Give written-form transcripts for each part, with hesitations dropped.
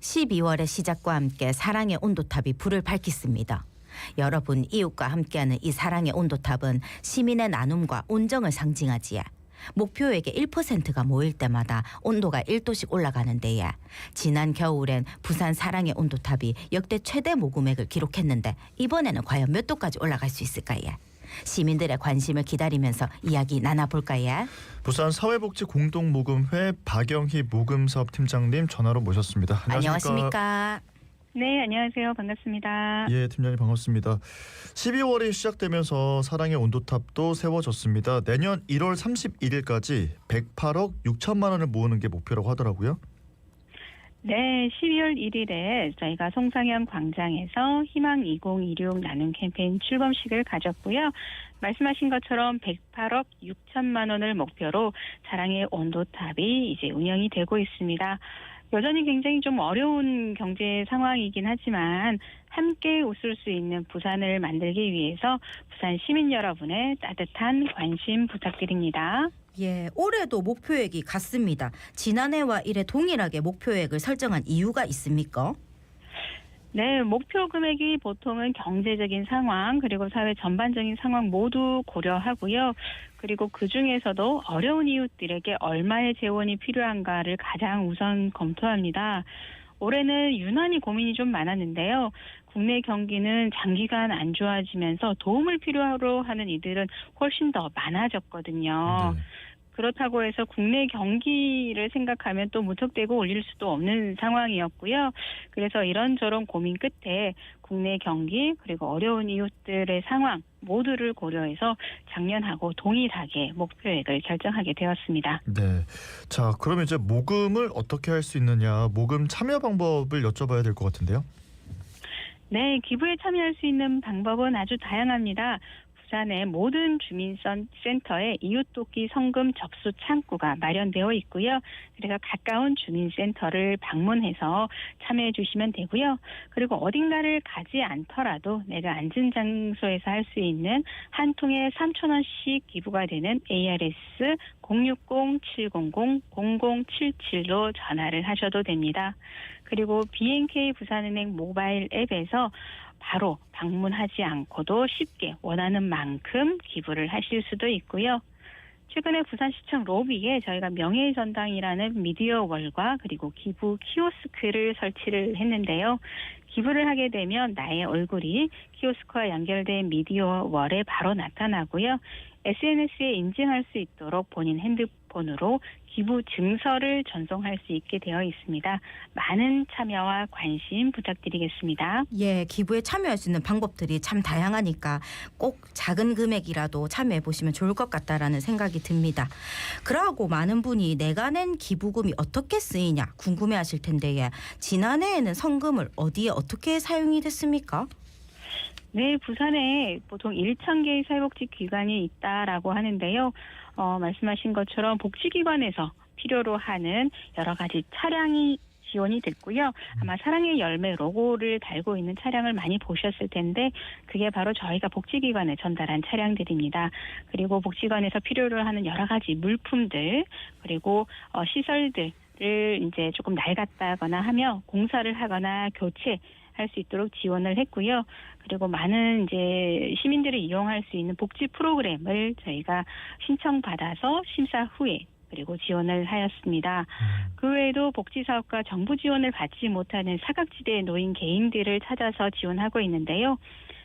12월의 시작과 함께 사랑의 온도탑이 불을 밝혔습니다. 여러분, 이웃과 함께하는 이 사랑의 온도탑은 시민의 나눔과 온정을 상징하지요. 목표액의 1%가 모일 때마다 온도가 1도씩 올라가는데요. 지난 겨울엔 부산 사랑의 온도탑이 역대 최대 모금액을 기록했는데 이번에는 과연 몇 도까지 올라갈 수 있을까요? 시민들의 관심을 기다리면서 이야기 나눠볼까요? 부산 사회복지공동모금회 박영희 모금사업팀장님 전화로 모셨습니다. 안녕하십니까? 네, 안녕하세요. 반갑습니다. 예, 팀장님 반갑습니다. 12월이 시작되면서 사랑의 온도탑도 세워졌습니다. 내년 1월 31일까지 108억 6천만 원을 모으는 게 목표라고 하더라고요. 네, 12월 1일에 저희가 송상현 광장에서 희망 2026 나눔 캠페인 출범식을 가졌고요. 말씀하신 것처럼 108억 6천만 원을 목표로 사랑의 온도탑이 이제 운영이 되고 있습니다. 여전히 굉장히 좀 어려운 경제 상황이긴 하지만 함께 웃을 수 있는 부산을 만들기 위해서 부산 시민 여러분의 따뜻한 관심 부탁드립니다. 예, 올해도 목표액이 같습니다. 지난해와 이래 동일하게 목표액을 설정한 이유가 있습니까? 네, 목표 금액이 보통은 경제적인 상황 그리고 사회 전반적인 상황 모두 고려하고요. 그리고 그중에서도 어려운 이웃들에게 얼마의 재원이 필요한가를 가장 우선 검토합니다. 올해는 유난히 고민이 좀 많았는데요. 국내 경기는 장기간 안 좋아지면서 도움을 필요로 하는 이들은 훨씬 더 많아졌거든요. 네. 그렇다고 해서 국내 경기를 생각하면 또 무턱대고 올릴 수도 없는 상황이었고요. 그래서 이런저런 고민 끝에 국내 경기 그리고 어려운 이웃들의 상황 모두를 고려해서 작년하고 동일하게 목표액을 결정하게 되었습니다. 네. 자, 그러면 이제 모금을 어떻게 할 수 있느냐, 모금 참여 방법을 여쭤봐야 될 것 같은데요. 네, 기부에 참여할 수 있는 방법은 아주 다양합니다. 부산의 모든 주민센터에 이웃돕기 성금 접수 창구가 마련되어 있고요. 그래서 가까운 주민센터를 방문해서 참여해 주시면 되고요. 그리고 어딘가를 가지 않더라도 내가 앉은 장소에서 할 수 있는 한 통에 3,000원씩 기부가 되는 ARS 060-700-0077로 전화를 하셔도 됩니다. 그리고 BNK 부산은행 모바일 앱에서 바로 방문하지 않고도 쉽게 원하는 만큼 기부를 하실 수도 있고요. 최근에 부산시청 로비에 저희가 명예의 전당이라는 미디어월과 그리고 기부 키오스크를 설치를 했는데요. 기부를 하게 되면 나의 얼굴이 키오스크와 연결된 미디어월에 바로 나타나고요. SNS에 인증할 수 있도록 본인 핸드폰으로 기부 증서를 전송할 수 있게 되어 있습니다. 많은 참여와 관심 부탁드리겠습니다. 예, 기부에 참여할 수 있는 방법들이 참 다양하니까 꼭 작은 금액이라도 참여해 보시면 좋을 것 같다라는 생각이 듭니다. 그러고 많은 분이 내가 낸 기부금이 어떻게 쓰이냐 궁금해하실 텐데 지난해에는 성금을 어디에 어떻게 사용이 됐습니까? 네, 부산에 보통 1,000개의 사회복지기관이 있다라고 하는데요. 말씀하신 것처럼 복지기관에서 필요로 하는 여러 가지 차량이 지원이 됐고요. 아마 사랑의 열매 로고를 달고 있는 차량을 많이 보셨을 텐데 그게 바로 저희가 복지기관에 전달한 차량들입니다. 그리고 복지관에서 필요로 하는 여러 가지 물품들 그리고 시설들을 이제 조금 낡았다거나 하며 공사를 하거나 교체 할 수 있도록 지원을 했고요. 그리고 많은 이제 시민들이 이용할 수 있는 복지 프로그램을 저희가 신청받아서 심사 후에 그리고 지원을 하였습니다. 그 외에도 복지사업과 정부 지원을 받지 못하는 사각지대에 놓인 개인들을 찾아서 지원하고 있는데요.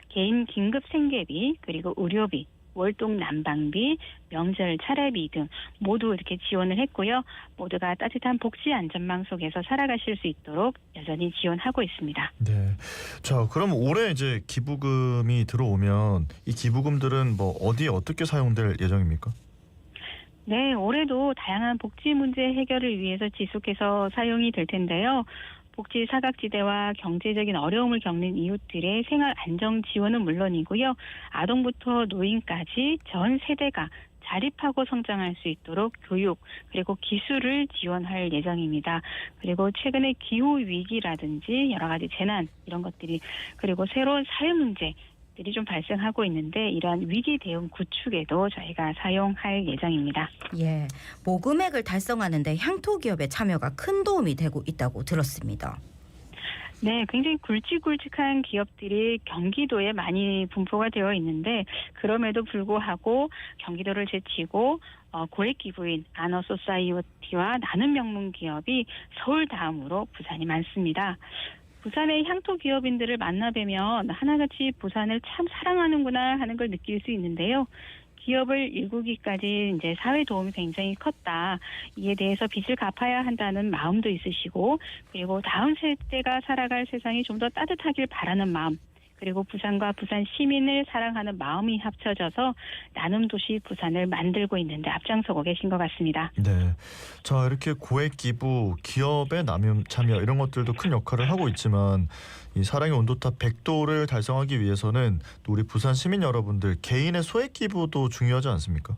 개인 긴급 생계비 그리고 의료비 월동 난방비, 명절 차례비 등 모두 이렇게 지원을 했고요. 모두가 따뜻한 복지 안전망 속에서 살아가실 수 있도록 여전히 지원하고 있습니다. 네. 자, 그럼 올해 이제 기부금이 들어오면 이 기부금들은 뭐 어디에 어떻게 사용될 예정입니까? 네, 올해도 다양한 복지 문제 해결을 위해서 지속해서 사용이 될 텐데요. 복지 사각지대와 경제적인 어려움을 겪는 이웃들의 생활 안정 지원은 물론이고요. 아동부터 노인까지 전 세대가 자립하고 성장할 수 있도록 교육 그리고 기술을 지원할 예정입니다. 그리고 최근에 기후 위기라든지 여러 가지 재난 이런 것들이 그리고 새로운 사회 문제 들이 좀 발생하고 있는데 이러한 위기 대응 구축에도 저희가 사용할 예정입니다. 예, 모금액을 달성하는데 향토기업의 참여가 큰 도움이 되고 있다고 들었습니다. 네, 굉장히 굵직굵직한 기업들이 경기도에 많이 분포가 되어 있는데 그럼에도 불구하고 경기도를 제치고 고액 기부인 아너소사이어티와 나눔 명문 기업이 서울 다음으로 부산이 많습니다. 부산의 향토 기업인들을 만나뵈면 하나같이 부산을 참 사랑하는구나 하는 걸 느낄 수 있는데요. 기업을 일구기까지 이제 사회 도움이 굉장히 컸다. 이에 대해서 빚을 갚아야 한다는 마음도 있으시고, 그리고 다음 세대가 살아갈 세상이 좀 더 따뜻하길 바라는 마음, 그리고 부산과 부산 시민을 사랑하는 마음이 합쳐져서 나눔 도시 부산을 만들고 있는데 앞장서고 계신 것 같습니다. 네. 자, 이렇게 고액 기부, 기업의 나눔 참여 이런 것들도 큰 역할을 하고 있지만 이 사랑의 온도탑 100도를 달성하기 위해서는 또 우리 부산 시민 여러분들 개인의 소액 기부도 중요하지 않습니까?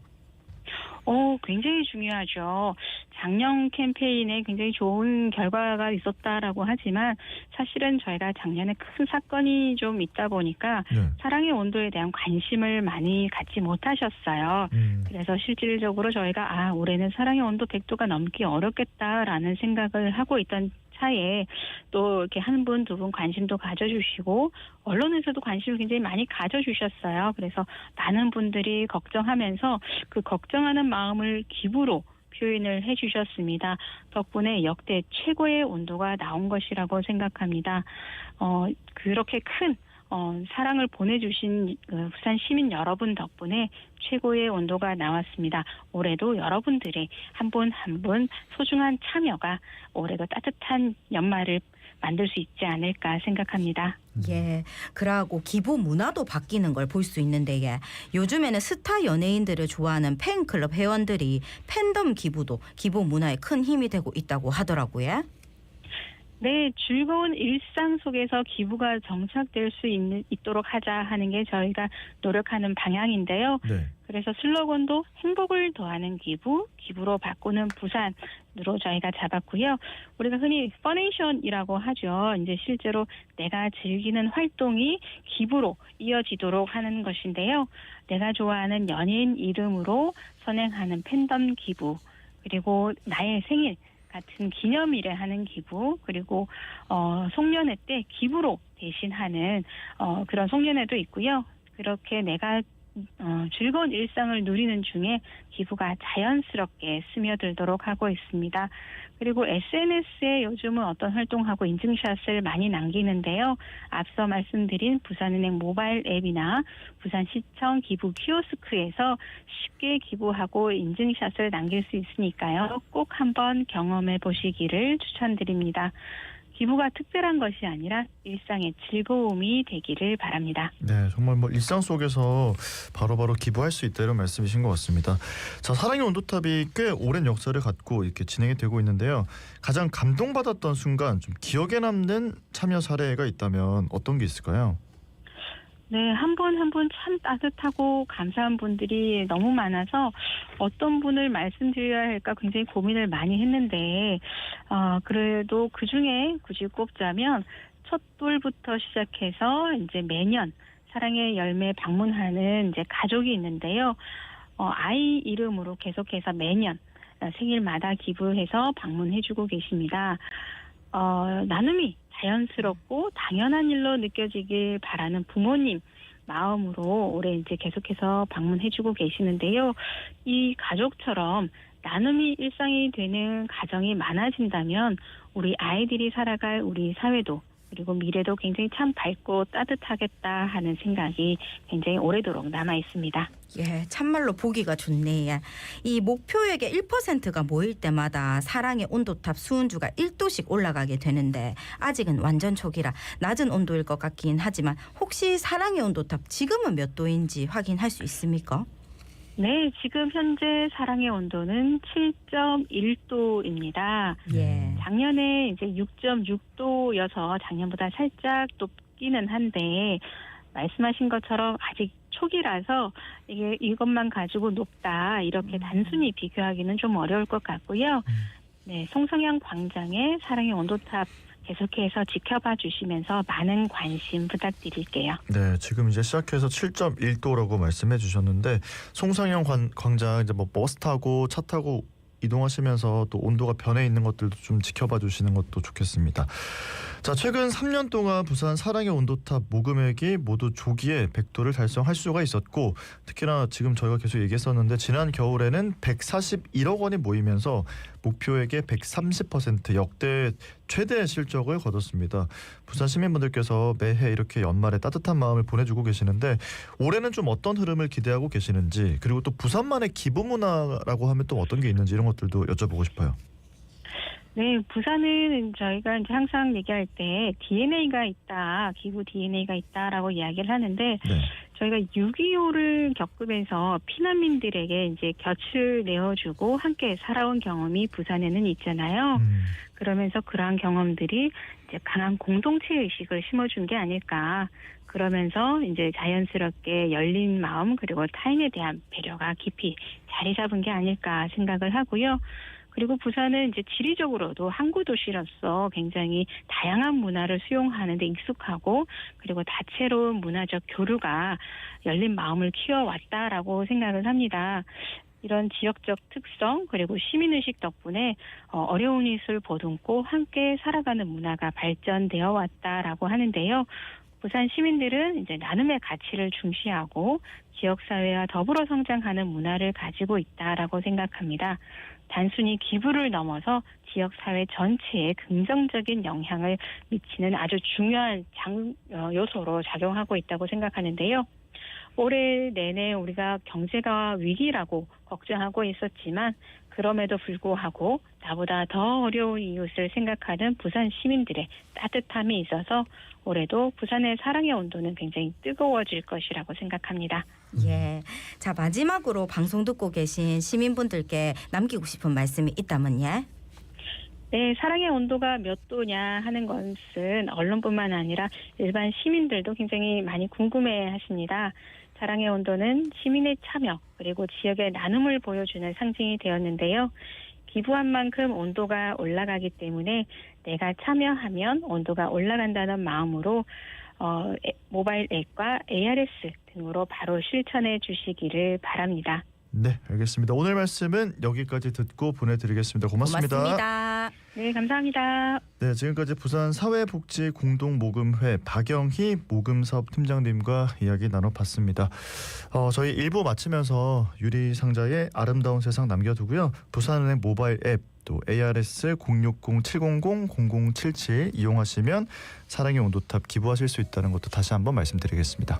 굉장히 중요하죠. 작년 캠페인에 굉장히 좋은 결과가 있었다라고 하지만 사실은 저희가 작년에 큰 사건이 좀 있다 보니까 네. 사랑의 온도에 대한 관심을 많이 갖지 못하셨어요. 그래서 실질적으로 저희가 올해는 사랑의 온도 100도가 넘기 어렵겠다라는 생각을 하고 있던 차에 또 이렇게 한 분, 두 분 관심도 가져주시고 언론에서도 관심을 굉장히 많이 가져주셨어요. 그래서 많은 분들이 걱정하면서 그 걱정하는 마음을 기부로 표현을 해주셨습니다. 덕분에 역대 최고의 온도가 나온 것이라고 생각합니다. 그렇게 큰 사랑을 보내주신 부산 시민 여러분 덕분에 최고의 온도가 나왔습니다. 올해도 여러분들의 한 분 한 분 소중한 참여가 올해도 따뜻한 연말을 만들 수 있지 않을까 생각합니다. 예, 그러고 기부 문화도 바뀌는 걸 볼 수 있는데 요즘에는 스타 연예인들을 좋아하는 팬클럽 회원들이 팬덤 기부도 기부 문화에 큰 힘이 되고 있다고 하더라고요. 네, 즐거운 일상 속에서 기부가 정착될 수 있도록 하자 하는 게 저희가 노력하는 방향인데요. 네. 그래서 슬로건도 행복을 더하는 기부, 기부로 바꾸는 부산으로 저희가 잡았고요. 우리가 흔히 퍼네이션이라고 하죠. 이제 실제로 내가 즐기는 활동이 기부로 이어지도록 하는 것인데요. 내가 좋아하는 연예인 이름으로 선행하는 팬덤 기부, 그리고 나의 생일 같은 기념일에 하는 기부, 그리고 송년회 때 기부로 대신하는 그런 송년회도 있고요. 그렇게 내가 즐거운 일상을 누리는 중에 기부가 자연스럽게 스며들도록 하고 있습니다. 그리고 SNS에 요즘은 어떤 활동하고 인증샷을 많이 남기는데요. 앞서 말씀드린 부산은행 모바일 앱이나 부산시청 기부 키오스크에서 쉽게 기부하고 인증샷을 남길 수 있으니까요. 꼭 한번 경험해 보시기를 추천드립니다. 기부가 특별한 것이 아니라 일상의 즐거움이 되기를 바랍니다. 네, 정말 뭐 일상 속에서 바로바로 기부할 수 있다 이런 말씀이신 것 같습니다. 자, 사랑의 온도탑이 꽤 오랜 역사를 갖고 이렇게 진행이 되고 있는데요. 가장 감동받았던 순간, 좀 기억에 남는 참여 사례가 있다면 어떤 게 있을까요? 네, 한 분 한 분 참 따뜻하고 감사한 분들이 너무 많아서 어떤 분을 말씀드려야 할까 굉장히 고민을 많이 했는데 그래도 그중에 굳이 꼽자면 첫 돌부터 시작해서 이제 매년 사랑의 열매 방문하는 이제 가족이 있는데요. 아이 이름으로 계속해서 매년 생일마다 기부해서 방문해주고 계십니다. 나눔이 자연스럽고 당연한 일로 느껴지길 바라는 부모님 마음으로 올해 이제 계속해서 방문해주고 계시는데요. 이 가족처럼 나눔이 일상이 되는 가정이 많아진다면 우리 아이들이 살아갈 우리 사회도 그리고 미래도 굉장히 참 밝고 따뜻하겠다 하는 생각이 굉장히 오래도록 남아 있습니다. 예, 참말로 보기가 좋네. 이 목표액의 1%가 모일 때마다 사랑의 온도탑 수은주가 1도씩 올라가게 되는데 아직은 완전 초기라 낮은 온도일 것 같긴 하지만 혹시 사랑의 온도탑 지금은 몇 도인지 확인할 수 있습니까? 네, 지금 현재 사랑의 온도는 7.1도입니다. 예. 작년에 이제 6.6도여서 작년보다 살짝 높기는 한데 말씀하신 것처럼 아직 초기라서 이것만 가지고 높다 이렇게 단순히 비교하기는 좀 어려울 것 같고요. 네, 송성향 광장의 사랑의 온도탑 계속해서 지켜봐 주시면서 많은 관심 부탁드릴게요. 네, 지금 이제 시작해서 7.1도라고 말씀해 주셨는데 송상영 광장 이제 뭐 버스 타고 차 타고 이동하시면서 또 온도가 변해 있는 것들도 좀 지켜봐 주시는 것도 좋겠습니다. 자, 최근 3년 동안 부산 사랑의 온도탑 모금액이 모두 조기에 100도를 달성할 수가 있었고, 특히나 지금 저희가 계속 얘기했었는데 지난 겨울에는 141억 원이 모이면서 목표액의 130% 역대 최대 실적을 거뒀습니다. 부산 시민분들께서 매해 이렇게 연말에 따뜻한 마음을 보내주고 계시는데 올해는 좀 어떤 흐름을 기대하고 계시는지, 그리고 또 부산만의 기부 문화라고 하면 또 어떤 게 있는지 이런 것들도 여쭤보고 싶어요. 네, 부산은 저희가 이제 항상 얘기할 때 DNA가 있다, 기부 DNA가 있다라고 이야기를 하는데 네. 저희가 6.25를 겪으면서 피난민들에게 이제 곁을 내어주고 함께 살아온 경험이 부산에는 있잖아요. 그러면서 그러한 경험들이 이제 강한 공동체 의식을 심어준 게 아닐까. 그러면서 이제 자연스럽게 열린 마음 그리고 타인에 대한 배려가 깊이 자리 잡은 게 아닐까 생각을 하고요. 그리고 부산은 이제 지리적으로도 항구 도시로서 굉장히 다양한 문화를 수용하는 데 익숙하고 그리고 다채로운 문화적 교류가 열린 마음을 키워왔다라고 생각을 합니다. 이런 지역적 특성 그리고 시민의식 덕분에 어려운 이웃을 보듬고 함께 살아가는 문화가 발전되어 왔다라고 하는데요. 부산 시민들은 이제 나눔의 가치를 중시하고 지역사회와 더불어 성장하는 문화를 가지고 있다라고 생각합니다. 단순히 기부를 넘어서 지역사회 전체에 긍정적인 영향을 미치는 아주 중요한 요소로 작용하고 있다고 생각하는데요. 올해 내내 우리가 경제가 위기라고 걱정하고 있었지만 그럼에도 불구하고 나보다 더 어려운 이웃을 생각하는 부산 시민들의 따뜻함이 있어서 올해도 부산의 사랑의 온도는 굉장히 뜨거워질 것이라고 생각합니다. 예. 자, 마지막으로 방송 듣고 계신 시민분들께 남기고 싶은 말씀이 있다면 예. 네, 사랑의 온도가 몇 도냐 하는 것은 언론뿐만 아니라 일반 시민들도 굉장히 많이 궁금해 하십니다. 사랑의 온도는 시민의 참여 그리고 지역의 나눔을 보여주는 상징이 되었는데요. 기부한 만큼 온도가 올라가기 때문에 내가 참여하면 온도가 올라간다는 마음으로 모바일 앱과 ARS 등으로 바로 실천해 주시기를 바랍니다. 네, 알겠습니다. 오늘 말씀은 여기까지 듣고 보내드리겠습니다. 고맙습니다. 네, 감사합니다. 네, 지금까지 부산 사회복지공동모금회 박영희 모금사업팀장님과 이야기 나눠봤습니다. 저희 1부 마치면서 유리상자의 아름다운 세상 남겨두고요. 부산은행 모바일 앱 또 ARS 060-700-0077 이용하시면 사랑의 온도탑 기부하실 수 있다는 것도 다시 한번 말씀드리겠습니다.